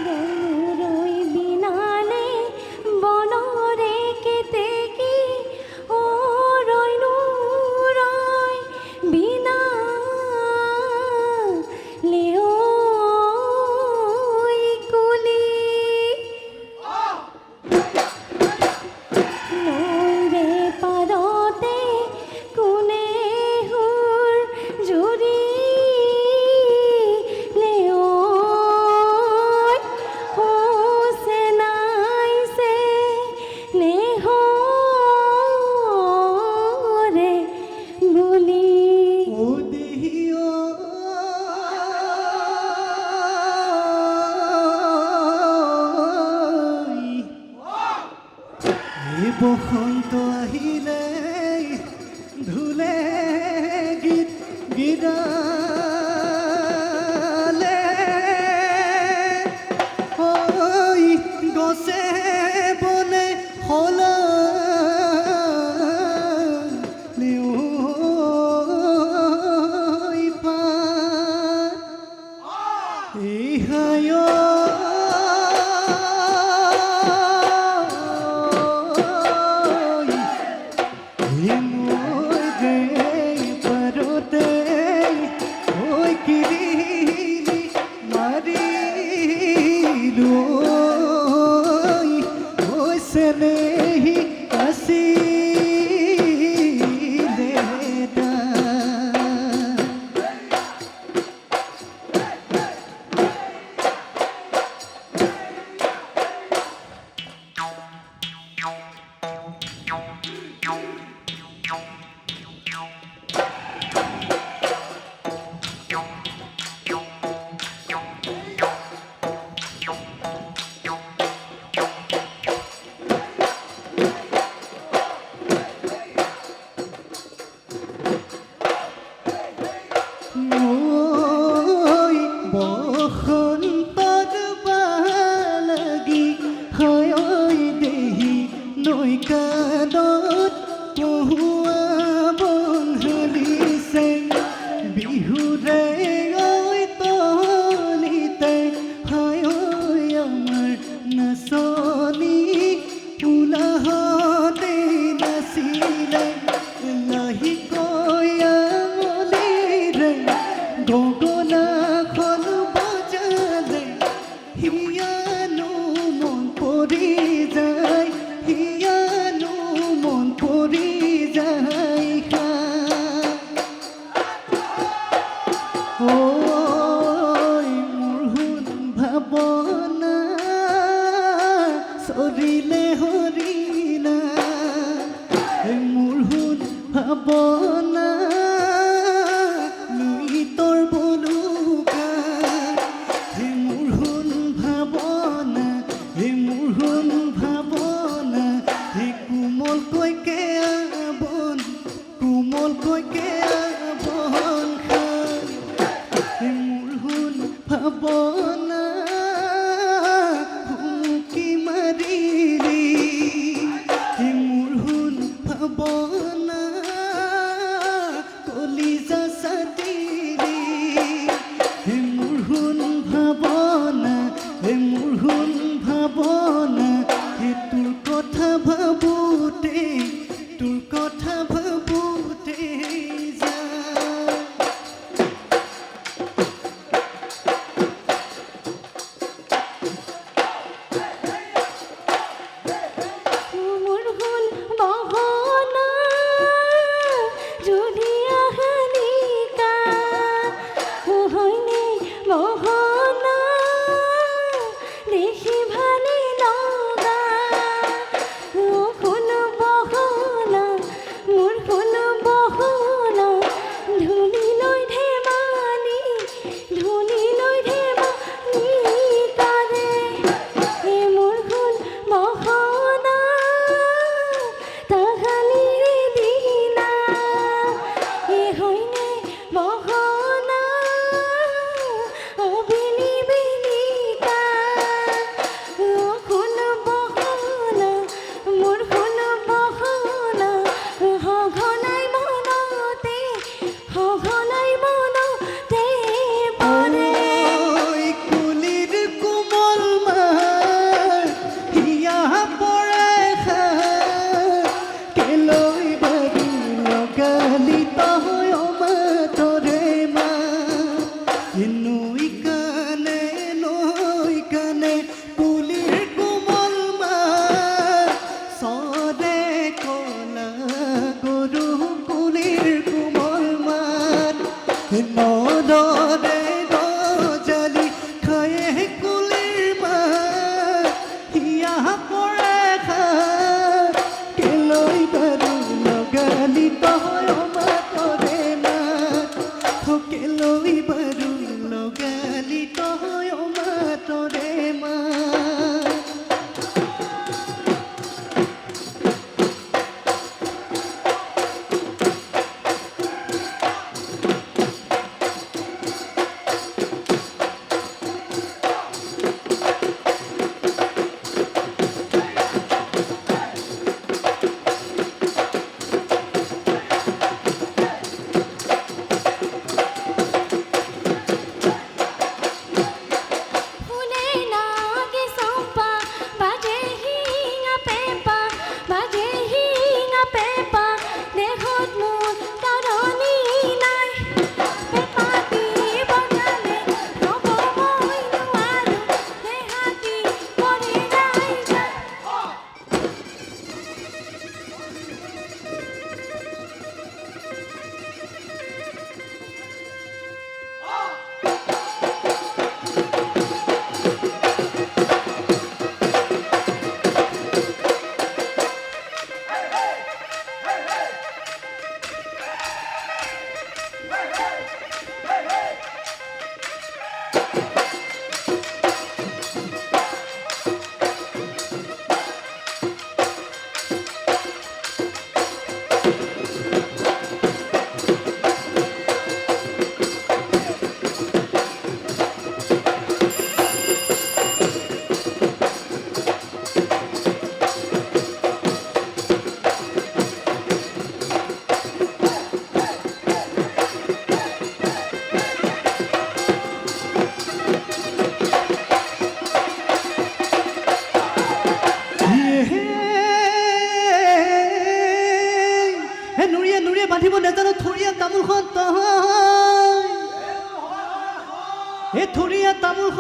রই বিনালে বনরে কেতে কি ও রইনু রই বিনা লেও কুলি নইরে পারতে কোনে হুর জুরি লেও হোসে নাইসে নেহ রে গুলি ও দেহিও বসন্ত আহিলে ধুলে গীত গীতালে ওই গছে বনে হলা नहीं हसी लेता কাদত পহুৱা বন্ধলিছে বিহুৰে ঐ তলিতে হয় আমাৰ নাচনি উলাহতে নাচিলে লাহিকৈ আঙুলিৰে গগনাখন বজালে হিয়ানো মন পৰি যায় হিয়ানো মন পৰি যায় ঐ মোৰ সোণ ভাৱনা চৰিলে হৰিণা মোৰ সোণ ভাৱনা লুইতৰ বলুকা মোৰ সোণ ভাৱনা মোৰ সোণ ভাৱনা কোমলকৈ আবন কোমলকৈ আবন মোৰ সোণ ভাৱনা হুমুকি মাৰিলি মোৰ সোণ ভাৱনা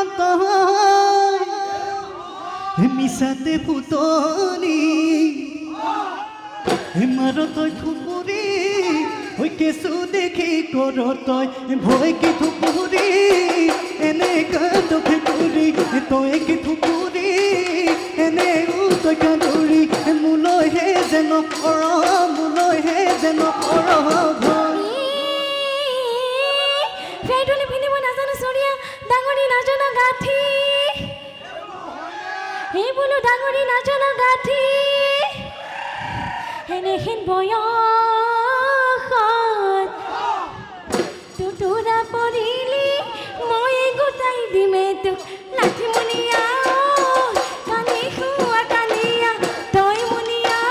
আকাশত মিছাতে ফুটনি মাৰ তই থুপুৰি ঐ কেঁচু দেখি কৰ তই ভয় কি থুপুৰি এনে কান্দো ফেকুৰি তই কি থুপুৰি এনে তই কান্দুৰি মোলৈহে যেন কৰ মোলৈহে যেন কৰ ভয় ফেৰডলি পিন্ধিব নাজানো চৰিয়া ডাঙৰি নাজানো গাঁঠি এই বোলো ডাঙৰি নাজানো গাঁঠি এনেহেন বয়সত তুতুৰা পৰিলি মই গোটাই দিমে তোক লাঠিমণিয়া কালি খোৱা কালিয়া তই মুনিয়া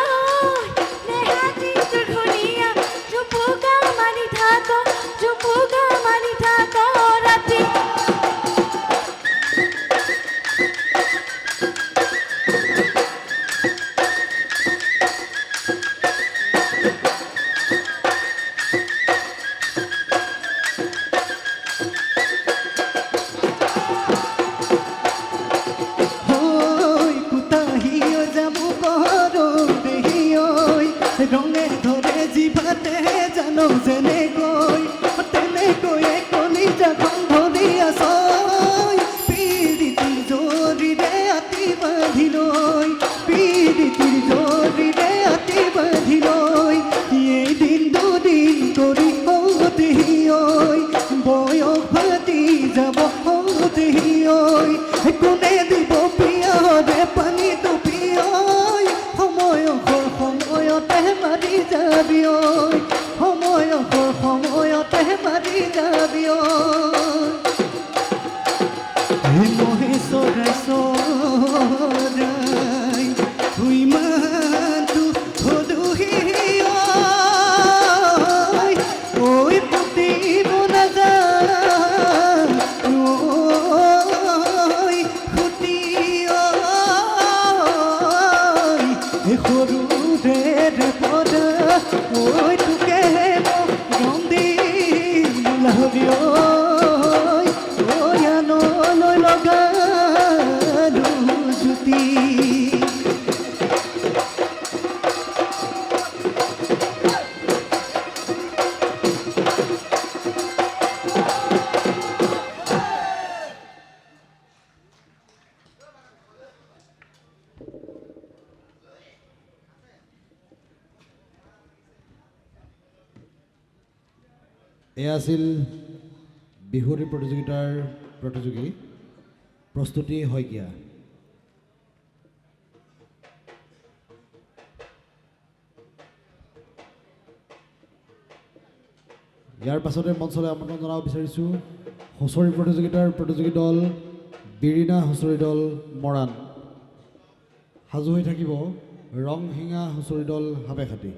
দেহাতি তোৰ ঘূৰিয়া জুপুকা মাৰি থাক ৰাতি ৰঙে ধৰে জিভাতে জানো যেনেকৈ তেনেকৈ কলিজাখন ধৰি আছ পীড়িতিৰ জৰিৰে আতি বান্ধি লৈ পীড়িতিৰ জৰিৰে আতি বান্ধি লৈ এদিন দুদিন কৰি হওঁতে বয়স ভাতি যাব হওঁতে কোনে দিব পিয়াৰে পানীটো পিয়ই সময়তে মাৰি যাবি ঐ সময়তে মাৰি যাবি ঐ মহে চৰাই চৰাই ইমানটো সদুহি ঐ পুতিব নাযায় ফুটি সৰুৰে পদা ঐ তোকে ৰন্ধি লাভি আনলৈ লগালো জুতি এয়া আছিল বিহুৱতী প্ৰতিযোগিতাৰ প্ৰতিযোগী প্ৰস্তুতি শইকীয়া। ইয়াৰ পাছতে মঞ্চলৈ আমন্ত্ৰণ জনাব বিচাৰিছোঁ হুঁচৰি প্ৰতিযোগিতাৰ প্ৰতিযোগী দল বিৰিণা হুঁচৰি দল মৰাণ। সাজু হৈ থাকিব ৰংশিঙা হুঁচৰি দল হাবেখাটি।